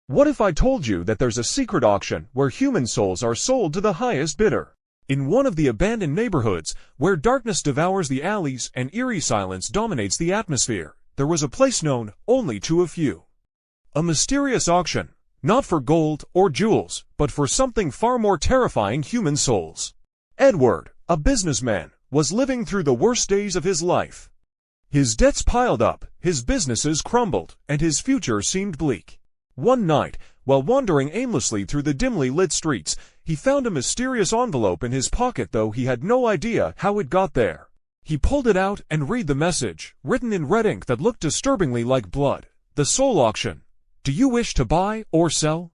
What if I told you that there's a secret auction where human souls are sold to the highest bidder? In one of the abandoned neighborhoods, where darkness devours the alleys and eerie silence dominates the atmosphere, there was a place known only to a few. A mysterious auction, not for gold or jewels, but for something far more terrifying: human souls. Edward, a businessman, was living through the worst days of his life. His debts piled up, his businesses crumbled, and his future seemed bleak. One night, while wandering aimlessly through the dimly lit streets, he found a mysterious envelope in his pocket, though he had no idea how it got there. He pulled it out and read the message, written in red ink that looked disturbingly like blood. The soul auction. Do you wish to buy or sell?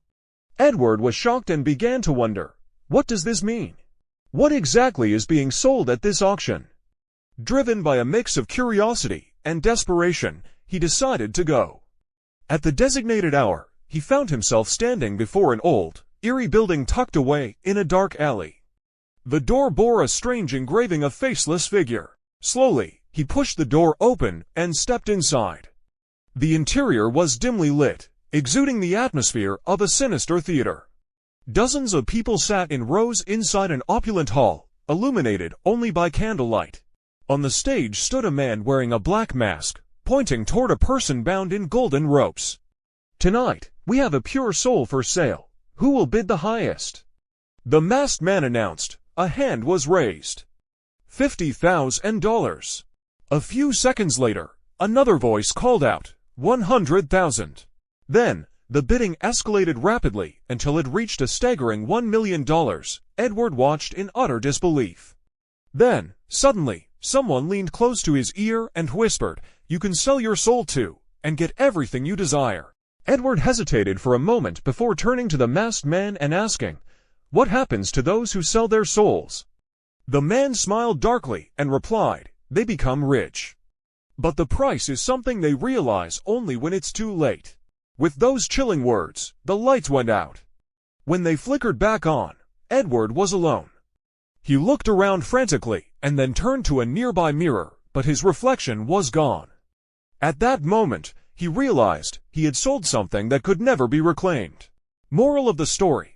Edward was shocked and began to wonder, what does this mean? What exactly is being sold at this auction? Driven by a mix of curiosity and desperation, he decided to go. At the designated hour, he found himself standing before an old, eerie building tucked away in a dark alley. The door bore a strange engraving of a faceless figure. Slowly, he pushed the door open and stepped inside. The interior was dimly lit, exuding the atmosphere of a sinister theater. Dozens of people sat in rows inside an opulent hall, illuminated only by candlelight. On the stage stood a man wearing a black mask, pointing toward a person bound in golden ropes. Tonight, we have a pure soul for sale. Who will bid the highest? The masked man announced. A hand was raised. $50,000. A few seconds later, another voice called out, 100,000. Then, the bidding escalated rapidly until it reached a staggering $1 million. Edward watched in utter disbelief. Then, suddenly, someone leaned close to his ear and whispered, "You can sell your soul too, and get everything you desire." Edward hesitated for a moment before turning to the masked man and asking, "What happens to those who sell their souls?" The man smiled darkly and replied, "They become rich. But the price is something they realize only when it's too late." With those chilling words, the lights went out. When they flickered back on, Edward was alone. He looked around frantically and then turned to a nearby mirror, but his reflection was gone. At that moment, he realized he had sold something that could never be reclaimed. Moral of the story: